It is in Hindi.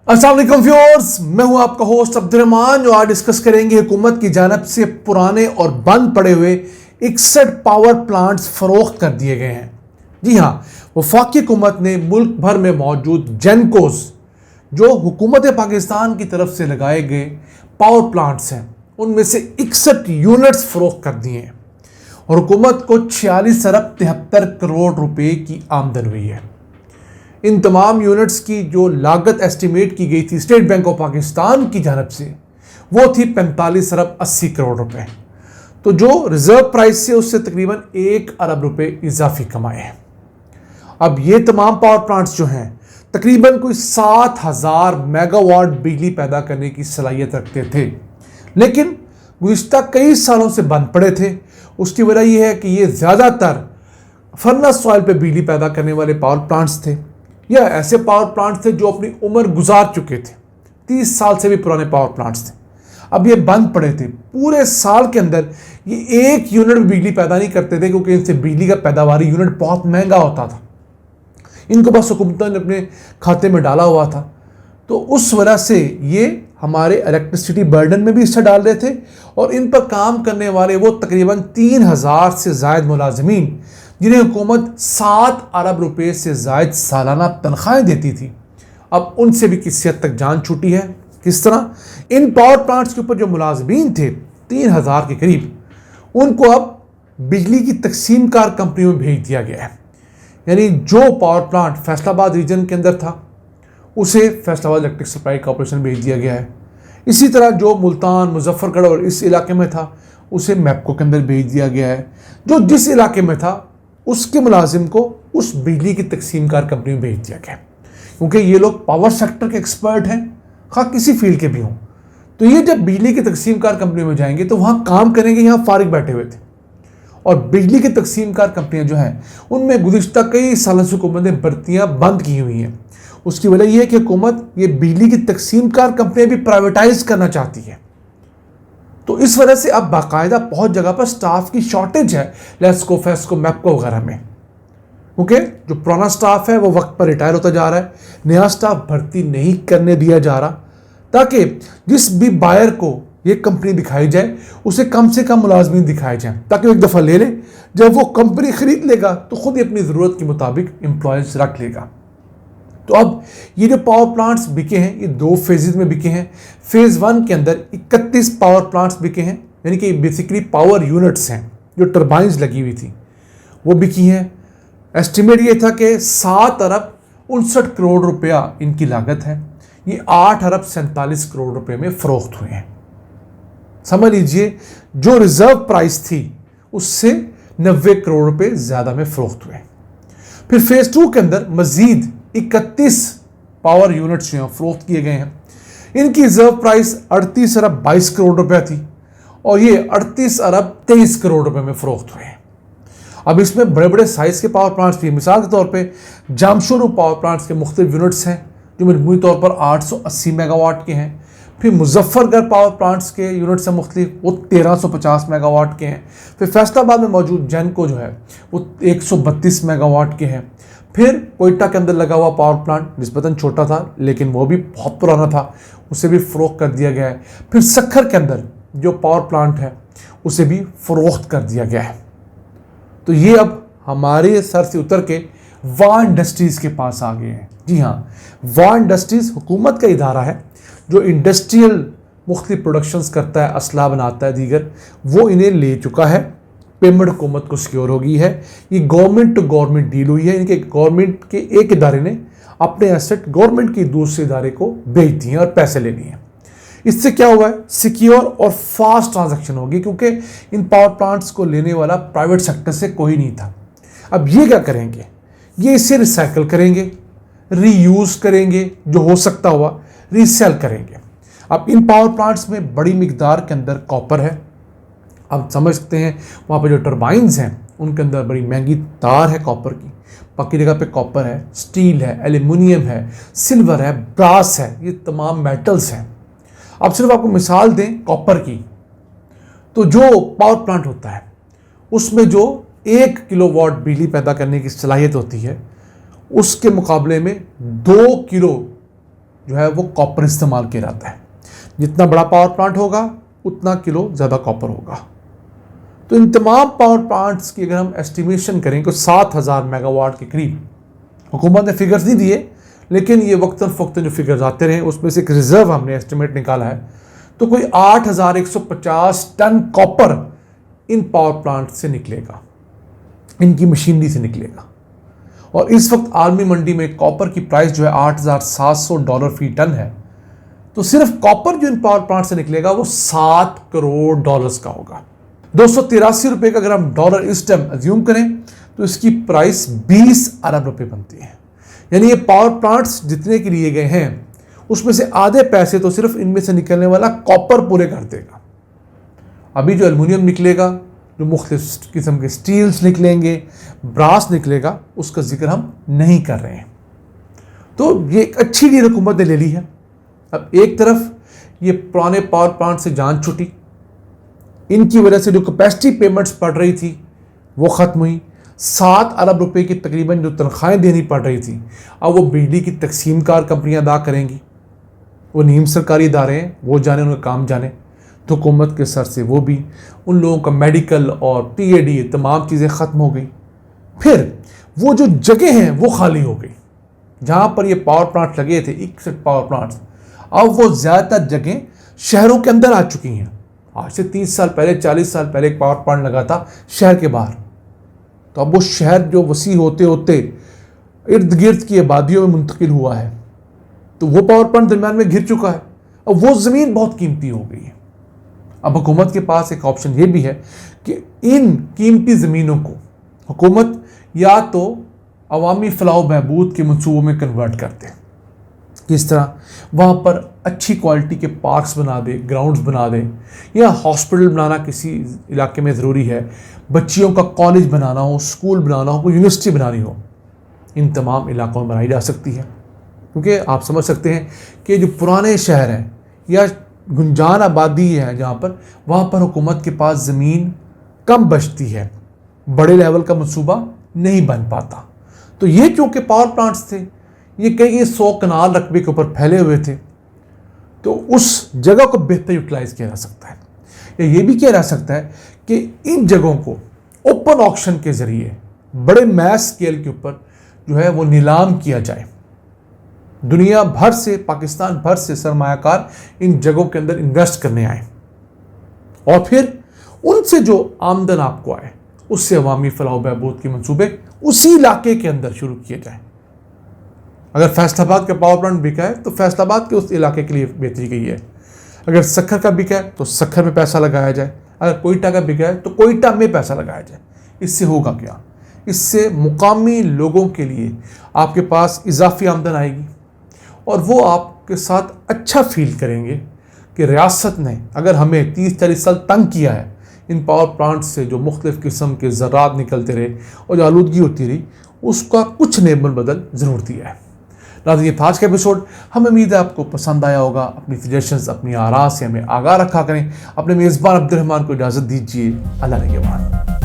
अस्सलाम वालेकुम व्यूअर्स, मैं हूं आपका होस्ट अब्दुर्रहमान जो आज डिस्कस करेंगे हुकूमत की जानिब से पुराने और बंद पड़े हुए 61 पावर प्लांट्स फरोख्त कर दिए गए हैं। जी हां, वफाकी हुकूमत ने मुल्क भर में मौजूद जेनकोस जो हुकूमत पाकिस्तान की तरफ से लगाए गए पावर प्लांट्स हैं उनमें से 61 यूनिट्स फरोख्त कर दिए हैं और हुकूमत को 46 अरब 73 करोड़ रुपए की आमदन हुई है। इन तमाम यूनिट्स की जो लागत एस्टिमेट की गई थी स्टेट बैंक ऑफ पाकिस्तान की जानब से वो थी 45 अरब 80 करोड़ रुपए। तो जो रिजर्व प्राइस से उससे तकरीबन 1 अरब रुपए इजाफी कमाए हैं। अब ये तमाम पावर प्लांट्स जो हैं तकरीबन कोई 7,000 मेगावाट बिजली पैदा करने की सलाहियत रखते थे, लेकिन गुज़िश्ता कई सालों से बंद पड़े थे। उसकी वजह यह है कि ये ज़्यादातर फर्नेस ऑयल पे बिजली पैदा करने वाले पावर प्लांट्स थे या ऐसे पावर प्लांट्स थे जो अपनी उम्र गुजार चुके थे। 30 साल से भी पुराने पावर प्लांट्स थे। अब ये बंद पड़े थे। पूरे साल के अंदर ये एक यूनिट भी बिजली पैदा नहीं करते थे क्योंकि इनसे बिजली का पैदावारी यूनिट बहुत महंगा होता था। इनको बस हुकूमत ने अपने खाते में डाला हुआ था, तो उस वजह से ये हमारे इलेक्ट्रिसिटी बर्डन में भी हिस्सा डाल रहे थे और इन पर काम करने वाले वो तकरीबन 3,000 से ज़ायद मुलाजमीन जिन्हें हुकूमत 7 अरब रुपए से ज़ायद सालाना तनख्वाहें देती थी, अब उनसे भी किसी हद तक जान छूटी है। किस तरह? इन पावर प्लांट्स के ऊपर जो मुलाजमीन थे 3,000 के करीब, उनको अब बिजली की तकसीम कार कंपनियों में भेज दिया गया है। यानी जो पावर प्लांट फैसलाबाद रीजन के अंदर था उसे फैसलाबाद इलेक्ट्रिक सप्लाई कॉर्पोरेशन भेज दिया गया है। इसी तरह जो मुल्तान, मुजफ्फरगढ़ और इस इलाके में था उसे मैपको के अंदर भेज दिया गया है। जो जिस इलाके में था उसके मुलाजिम को उस बिजली की तकसीम कार कंपनी में भेज दिया गया, क्योंकि ये लोग पावर सेक्टर के एक्सपर्ट हैं, खा किसी फील्ड के भी हों। तो ये जब बिजली की तकसीम कार कंपनी में जाएंगे तो वहाँ काम करेंगे। यहाँ फारिग बैठे हुए थे और बिजली की तकसीम कार कंपनियाँ जो हैं उनमें गुज़िश्ता कई सालों से हुकूमत ने भर्तियाँ बंद की हुई हैं। उसकी वजह यह है कि हुकूमत ये बिजली की तकसीम कार कंपनियाँ भी प्राइवेटाइज करना चाहती है। तो इस वजह से अब बाकायदा बहुत जगह पर स्टाफ की शॉर्टेज है, लेस्को, फेस्को, मैपको वगैरह में, क्योंकि जो पुराना स्टाफ है वो वक्त पर रिटायर होता जा रहा है। नया स्टाफ भर्ती नहीं करने दिया जा रहा ताकि जिस भी बायर को ये कंपनी दिखाई जाए उसे कम से कम मुलाजमीन दिखाए जाएं, ताकि वो एक दफ़ा ले ले, जब वो कंपनी खरीद लेगा तो खुद ही अपनी ज़रूरत के मुताबिक एम्प्लॉयज़ रख लेगा। तो अब ये जो पावर प्लांट्स बिके हैं ये 2 फेजेस में बिके हैं। फेज़ 1 के अंदर 31 पावर प्लांट्स बिके हैं, यानी कि बेसिकली पावर यूनिट्स हैं जो टर्बाइंस लगी हुई थी वो बिकी हैं। एस्टिमेट ये था कि 7 अरब 59 करोड़ रुपया इनकी लागत है। ये 8 अरब 47 करोड़ रुपए में फ़रोख्त हुए हैं। समझ लीजिए जो रिज़र्व प्राइस थी उससे 90 करोड़ रुपए ज़्यादा में फ़रोख्त हुए। फिर फेज़ 2 के अंदर मज़ीद 31 पावर यूनिट्स जो हैं फरोख्त किए गए हैं। इनकी रिजर्व प्राइस 38 अरब 22 करोड़ रुपया थी और ये 38 अरब 23 करोड़ रुपए में फरोख्त हुए हैं। अब इसमें बड़े बड़े साइज़ के पावर प्लांट्स भी, मिसाल के तौर पे जामशोरू पावर प्लांट्स के मुख्तलिफ यूनिट्स हैं जो मजमूई तौर पर 880 मेगावाट के हैं। फिर मुजफ्फरगढ़ पावर प्लांट्स के यूनिट्स हैं मुख्तलिफ, वो 1350 मेगावाट के हैं। फिर फैसलाबाद में मौजूद जेनको जो है वो 132 मेगावाट के हैं। फिर कोयटा के अंदर लगा हुआ पावर प्लांट निस्बतन छोटा था लेकिन वो भी बहुत पुराना था, उसे भी फ़रोख्त कर दिया गया है। फिर सक्खर के अंदर जो पावर प्लांट है उसे भी फ़रोख्त कर दिया गया है। तो ये अब हमारे सर से उतर के वाह इंडस्ट्रीज़ के पास आ गए हैं। जी हाँ, वाह इंडस्ट्रीज़ हुकूमत का इदारा है जो इंडस्ट्रियल मुख्तलिफ प्रोडक्शंस करता है, असला बनाता है दीगर, वो इन्हें ले चुका है। पेमेंट हुकूमत को सिक्योर हो गई है। ये गवर्नमेंट टू गवर्नमेंट डील हुई है। इनके गवर्नमेंट के एक इदारे ने अपने एसेट गवर्नमेंट के दूसरे इदारे को बेच दिए और पैसे ले लिए। इससे क्या हुआ है? सिक्योर और फास्ट ट्रांजैक्शन होगी, क्योंकि इन पावर प्लांट्स को लेने वाला प्राइवेट सेक्टर से कोई नहीं था। अब ये क्या करेंगे? ये इसे रिसाइकल करेंगे, रीयूज़ करेंगे, जो हो सकता हुआ रीसेल करेंगे। अब इन पावर प्लांट्स में बड़ी मिकदार के अंदर कॉपर है। आप समझ सकते हैं वहाँ पे जो टर्बाइन्स हैं उनके अंदर बड़ी महंगी तार है कॉपर की, बाकी जगह पे कॉपर है, स्टील है, एल्युमिनियम है, सिल्वर है, ब्रास है, ये तमाम मेटल्स हैं। अब सिर्फ आपको मिसाल दें कॉपर की, तो जो पावर प्लांट होता है उसमें जो 1 किलोवाट बिजली पैदा करने की सलाहियत होती है उसके मुकाबले में 2 किलो जो है वो कॉपर इस्तेमाल किया जाता है। जितना बड़ा पावर प्लांट होगा उतना किलो ज़्यादा कॉपर होगा। तो इन तमाम पावर प्लांट्स की अगर हम एस्टिमेशन करें तो 7000 मेगावाट के करीब, हुकूमत ने फिगर्स नहीं दिए लेकिन ये वक्तन फ़वक्तन जो फिगर्स आते रहे उसमें से एक रिजर्व हमने एस्टिमेट निकाला है, तो कोई 8150 टन कॉपर इन पावर प्लांट से निकलेगा, इनकी मशीनरी से निकलेगा। और इस वक्त आलमी मंडी में कॉपर की प्राइस जो है $8700 फी टन है। तो सिर्फ कॉपर जो इन पावर प्लांट से निकलेगा वो $7 करोड़ का होगा। 283 रुपये का अगर हम डॉलर इस टाइम अज्यूम करें तो इसकी प्राइस 20 अरब रुपए बनती है। यानी ये पावर प्लांट्स जितने के लिए गए हैं उसमें से आधे पैसे तो सिर्फ इनमें से निकलने वाला कॉपर पूरे कर देगा। अभी जो एल्युमिनियम निकलेगा, जो मुख्तलिफ किस्म के स्टील्स निकलेंगे, ब्रास निकलेगा, उसका जिक्र हम नहीं कर रहे हैं। तो ये एक अच्छी डील हुकूमत ने ले ली है। अब एक तरफ ये पुराने पावर प्लांट से जान छुटी, इनकी वजह से जो कैपेसिटी पेमेंट्स पड़ रही थी वो ख़त्म हुई। 7 अरब रुपए की तकरीबन जो तनख्वाहें देनी पड़ रही थी अब वो बिजली की तकसीम कार कंपनियाँ अदा करेंगी। वो नीम सरकारी इदारे हैं, वो जाने उनका काम जाने। तो हुकूमत के सर से वो भी, उन लोगों का मेडिकल और PAD तमाम चीज़ें ख़त्म हो गई। फिर वो जो जगह हैं वो खाली हो गई जहाँ पर ये पावर प्लांट लगे थे, 61 पावर प्लांट्स, अब वो ज़्यादातर जगह शहरों के अंदर आ चुकी हैं। आज से 30 साल पहले, 40 साल पहले एक पावर प्लांट लगा था शहर के बाहर, तो अब वो शहर जो वसी होते होते इर्द गिर्द की आबादियों में मुंतकिल हुआ है, तो वो पावर प्लांट दरमियान में घिर चुका है। अब वो ज़मीन बहुत कीमती हो गई है। अब हुकूमत के पास एक ऑप्शन ये भी है कि इन कीमती ज़मीनों को हुकूमत या तो अवामी फलाह बहबूद के मंसूबों में कन्वर्ट कर दे। किस तरह? वहाँ पर अच्छी क्वालिटी के पार्क्स बना दे, ग्राउंड्स बना दे, या हॉस्पिटल बनाना किसी इलाके में ज़रूरी है, बच्चियों का कॉलेज बनाना हो, स्कूल बनाना हो, कोई यूनिवर्सिटी बनानी हो, इन तमाम इलाकों में बनाई जा सकती है। क्योंकि आप समझ सकते हैं कि जो पुराने शहर हैं या गुंजान आबादी है जहाँ पर, वहाँ पर हुकूमत के पास ज़मीन कम बचती है, बड़े लेवल का मंसूबा नहीं बन पाता। तो ये क्योंकि पावर प्लांट्स थे, ये कई 100 कनाल रकबे के ऊपर फैले हुए थे, तो उस जगह को बेहतर यूटिलाइज किया जा सकता है। या ये भी किया जा सकता है कि इन जगहों को ओपन ऑक्शन के ज़रिए बड़े मैस स्केल के ऊपर जो है वो नीलाम किया जाए। दुनिया भर से, पाकिस्तान भर से सरमायाकार इन जगहों के अंदर इन्वेस्ट करने आए और फिर उनसे जो आमदन आपको आए उससे अवामी फलाह बहबूद के मंसूबे उसी इलाके के अंदर शुरू किए जाए। अगर फैसलाबाद का पावर प्लांट बिका है तो फैसलाबाद के उस इलाके के लिए बेहतरी गई है। अगर सक्खर का बिका है तो सक्खर में पैसा लगाया जाए। अगर कोयटा का बिका है तो कोयटा में पैसा लगाया जाए। इससे होगा क्या? इससे मुकामी लोगों के लिए आपके पास इजाफी आमदन आएगी और वो आपके साथ अच्छा फील करेंगे कि रियासत ने अगर हमें 30-40 साल तंग किया है इन पावर प्लांट से, जो मुख्तलिफ़ किस्म के ज़रात निकलते रहे और जो आलूदगी होती रही, उसका कुछ नेमल बदल ज़रूर दिया है। नाज़रीन, ये था आज का एपिसोड। हमें उम्मीद है आपको पसंद आया होगा। अपनी सजेशंस, अपनी आरा से हमें आगाह रखा करें। अपने मेज़बान अब्दुल रहमान को इजाज़त दीजिए। अल्लाह निगहबान।